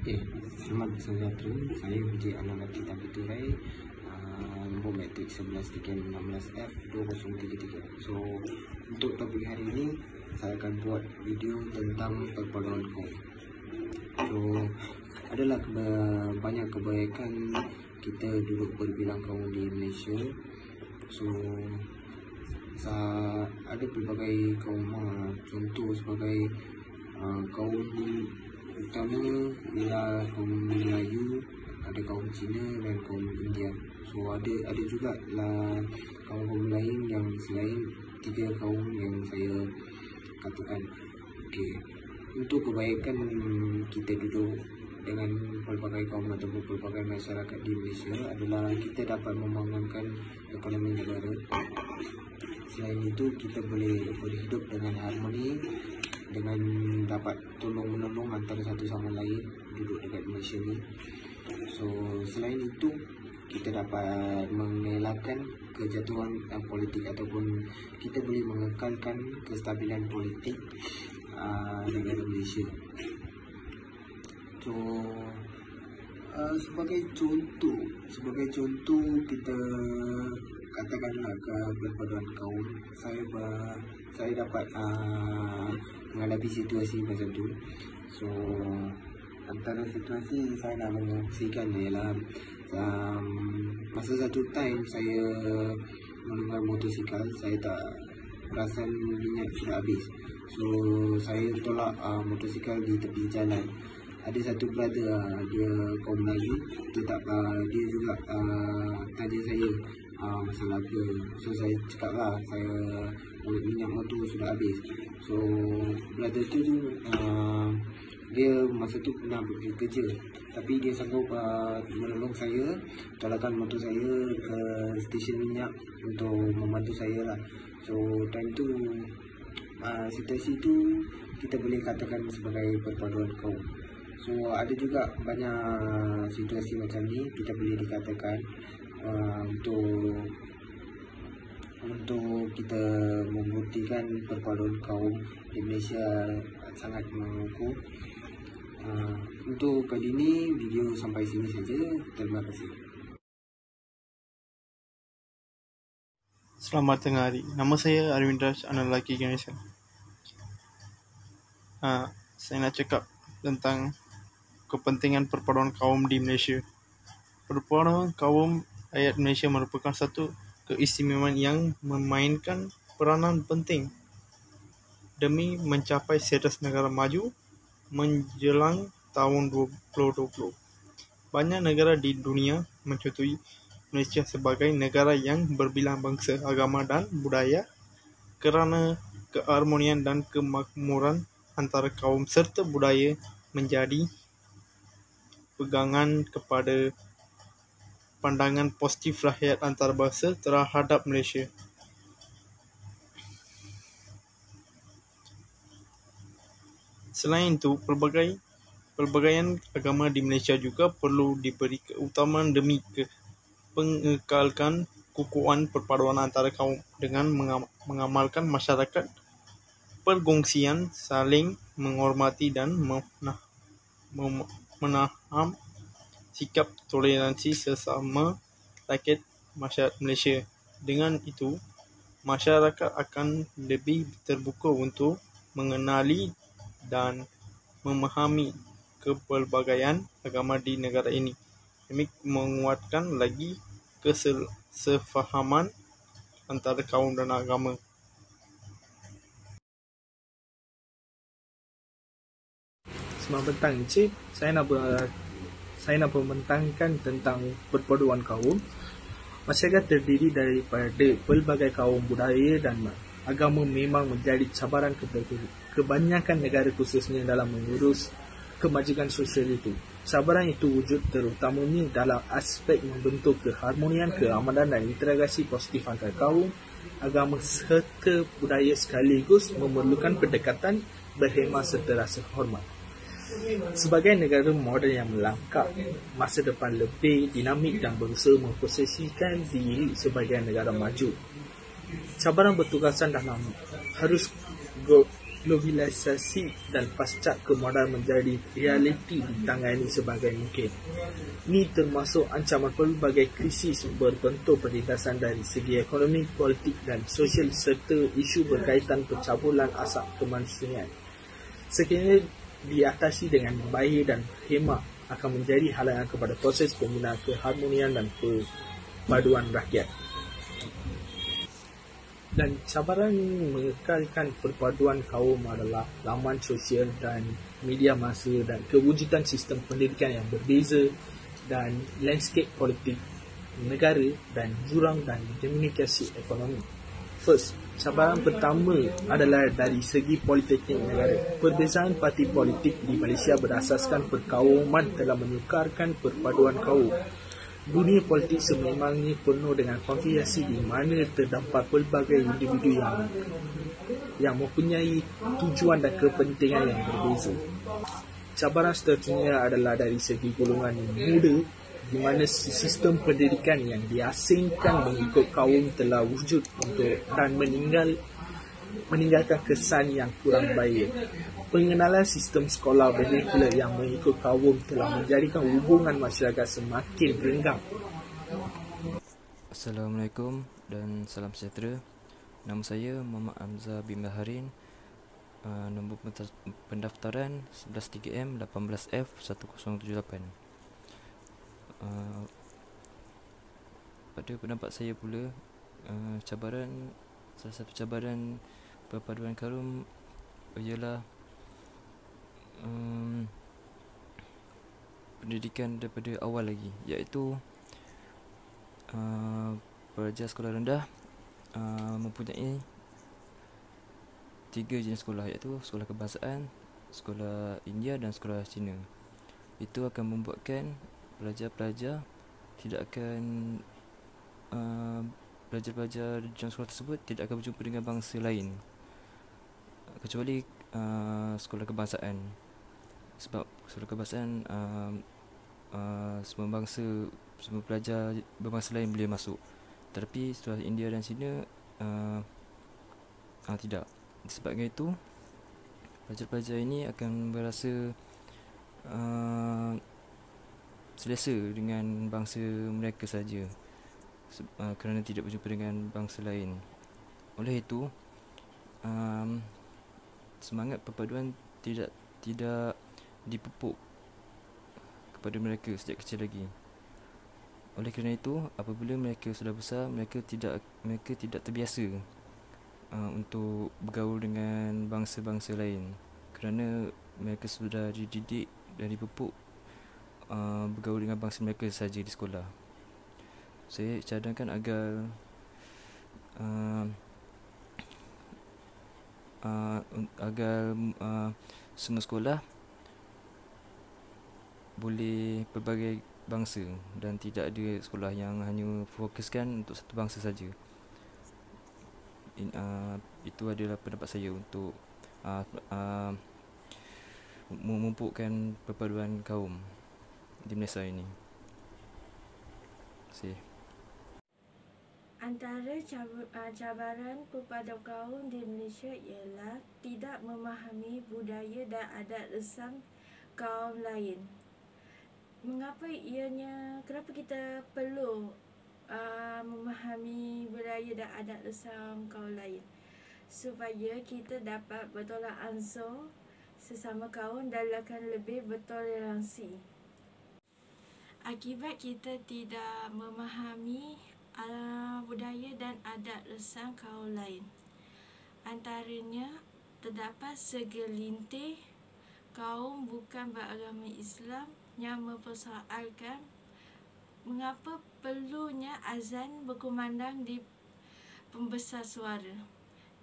Okay, selamat sejahtera. Saya Vijay Anand Kita Piturai, nombor metrik 11-16F2033. So, untuk topik hari ini, saya akan buat video tentang perpaduan kaum. So, adalah banyak kebaikan kita duduk berbilang kaum di Malaysia. So, ada pelbagai kaum, contoh sebagai kaum utama ialah kaum Melayu, ada kaum Cina dan kaum India. So ada juga lah kaum lain yang selain tiga kaum yang saya katakan. Okey, untuk kebaikan kita duduk dengan pelbagai kaum ataupun pelbagai masyarakat di Malaysia adalah kita dapat membangunkan ekonomi negara. Selain itu, kita boleh berhidup dengan harmoni, dengan dapat tolong-menolong antara satu sama lain duduk dekat Malaysia ni. So, selain itu, kita dapat mengelakkan kejatuhan politik ataupun kita boleh mengekalkan kestabilan politik negara Malaysia. So, sebagai contoh kita katakanlah ke perpaduan kaum, saya dapat menghadapi situasi macam tu. So, antara situasi saya nak mengungsikan ialah masa satu time saya menunggang motosikal, saya tak perasan minyak sudah habis. So, saya tolak motosikal di tepi jalan. Ada satu brother, dia kaum Melayu, dia juga tanya saya masalah apa. So saya cakap lah, minyak motor sudah habis. So brother tu dia masa tu pernah pergi kerja, tapi dia sanggup menolong saya, tolakkan motor saya ke stesen minyak untuk membantu saya lah. So time tu situasi tu kita boleh katakan sebagai perpaduan kaum. So ada juga banyak situasi macam ni kita boleh dikatakan untuk kita membuktikan perpaduan kaum di Malaysia sangat mengukuh. Untuk kali ini video sampai sini saja. Terima kasih. Selamat tengah hari. Nama saya Arvind Raj, anak lelaki Ganeshan. Saya nak cakap tentang kepentingan perpaduan kaum di Malaysia. Perpaduan kaum rakyat Malaysia merupakan satu keistimewaan yang memainkan peranan penting demi mencapai status negara maju menjelang tahun 2020. Banyak negara di dunia mencontohi Malaysia sebagai negara yang berbilang bangsa, agama dan budaya kerana keharmonian dan kemakmuran antara kaum serta budaya menjadi pegangan kepada pandangan positif rakyat antarabangsa terhadap Malaysia. Selain itu, pelbagaian agama di Malaysia juga perlu diberi keutamaan demi pengekalkan kekuatan perpaduan antara kaum dengan mengamalkan masyarakat perkongsian, saling menghormati dan menaham sikap toleransi sesama rakyat masyarakat Malaysia. Dengan itu, masyarakat akan lebih terbuka untuk mengenali dan memahami kepelbagaian agama di negara ini, demi menguatkan lagi kesefahaman antara kaum dan agama. Selamat petang, Encik. Saya nak membentangkan tentang perpaduan kaum. Masyarakat terdiri daripada pelbagai kaum, budaya dan agama memang menjadi cabaran kepada kebanyakan negara, khususnya dalam mengurus kemajuan sosial itu. Cabaran itu wujud terutamanya dalam aspek membentuk keharmonian, keamanan dan integrasi positif antara kaum, agama serta budaya, sekaligus memerlukan pendekatan berhemah serta rasa hormat. Sebagai negara moden yang melangkah masa depan lebih dinamik dan berusaha memposisikan diri sebagai negara maju, cabaran bertugasan dalam harus globalisasi dan pasca kemodaran menjadi realiti ditangani sebagai mungkin. Ini termasuk ancaman pelbagai krisis berbentuk perlintasan dari segi ekonomi, politik dan sosial serta isu berkaitan pencabulan asas kemanusiaan. Sekiranya diatasi dengan baik dan hemat akan menjadi halangan kepada proses pembinaan keharmonian dan perpaduan rakyat. Dan cabaran mengekalkan perpaduan kaum adalah laman sosial dan media masa dan kewujudan sistem pendidikan yang berbeza dan landscape politik negara dan jurang dan komunikasi ekonomi. First, cabaran pertama adalah dari segi politeknik negara. Perbezaan parti politik di Malaysia berasaskan perkauman telah menyukarkan perpaduan kaum. Dunia politik sememangnya penuh dengan konfigurasi di mana terdapat pelbagai individu yang mempunyai tujuan dan kepentingan yang berbeza. Cabaran seterusnya adalah dari segi golongan muda, di mana sistem pendidikan yang diasingkan mengikut kaum telah wujud dan meninggalkan kesan yang kurang baik. Pengenalan sistem sekolah vernacular yang mengikut kaum telah menjadikan hubungan masyarakat semakin renggang. Assalamualaikum dan salam sejahtera. Nama saya Muhammad Hamzah bin Baharin. Nombor pendaftaran 11 3M 18F 1078. Pada pendapat saya pula, salah satu cabaran perpaduan kaum ialah pendidikan daripada awal lagi, iaitu pelajar sekolah rendah mempunyai 3 jenis sekolah, iaitu sekolah kebangsaan, sekolah India dan sekolah Cina. Itu akan membuatkan pelajar-pelajar tidak akan pelajar-pelajar dalam sekolah tersebut tidak akan berjumpa dengan bangsa lain kecuali sekolah kebangsaan. Sebab sekolah kebangsaan semua pelajar berbangsa lain boleh masuk. Tetapi sekolah India dan Cina tidak. Disebabkan itu, pelajar-pelajar ini akan berasa selesa dengan bangsa mereka saja, kerana tidak berjumpa dengan bangsa lain. Oleh itu, semangat perpaduan tidak dipupuk kepada mereka sejak kecil lagi. Oleh kerana itu, apabila mereka sudah besar, mereka tidak terbiasa untuk bergaul dengan bangsa-bangsa lain, kerana mereka sudah dididik dan dipupuk bergaul dengan bangsa mereka saja di sekolah. Saya cadangkan agar semua sekolah boleh pelbagai bangsa dan tidak ada sekolah yang hanya fokuskan untuk satu bangsa saja. Itu adalah pendapat saya untuk memupukkan perpaduan kaum di Malaysia ini. Terima kasih. Antara cabaran perpaduan kaum di Malaysia ialah tidak memahami budaya dan adat resam kaum lain. Kenapa kita perlu memahami budaya dan adat resam kaum lain? Supaya kita dapat bertolak ansur sesama kaum dan akan lebih bertoleransi. Akibat kita tidak memahami budaya dan adat resam kaum lain, antaranya terdapat segelintir kaum bukan beragama Islam yang mempersoalkan mengapa perlunya azan berkumandang di pembesar suara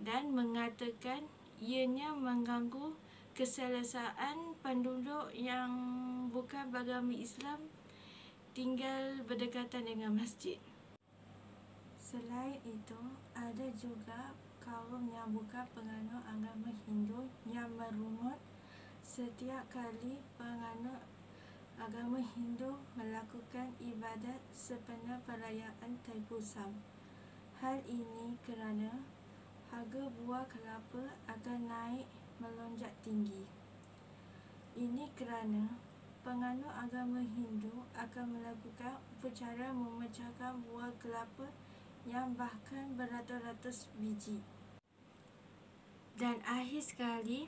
dan mengatakan ianya mengganggu keselesaan penduduk yang bukan beragama Islam tinggal berdekatan dengan masjid. Selain itu, ada juga kaum yang bukan penganut agama Hindu yang merungut setiap kali penganut agama Hindu melakukan ibadat sempena perayaan Thaipusam. Hal ini kerana harga buah kelapa akan naik melonjak tinggi. Ini kerana penganut agama Hindu akan melakukan upacara memecahkan buah kelapa yang bahkan beratus-ratus biji. Dan akhir sekali,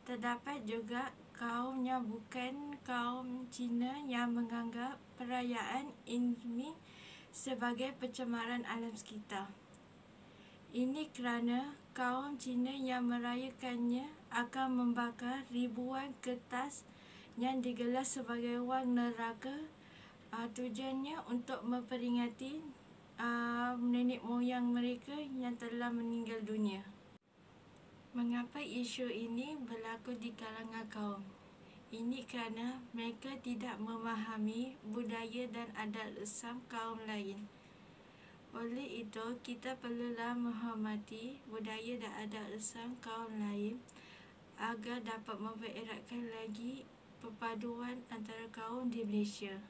terdapat juga kaum yang bukan kaum Cina yang menganggap perayaan ini sebagai pencemaran alam sekitar. Ini kerana kaum Cina yang merayakannya akan membakar ribuan kertas yang digelar sebagai wang neraka. Tujuannya untuk memperingati nenek moyang mereka yang telah meninggal dunia. Mengapa isu ini berlaku di kalangan kaum? Ini kerana mereka tidak memahami budaya dan adat resam kaum lain. Oleh itu, kita perlulah menghormati budaya dan adat resam kaum lain agar dapat mempereratkan lagi perpaduan antara kaum di Malaysia.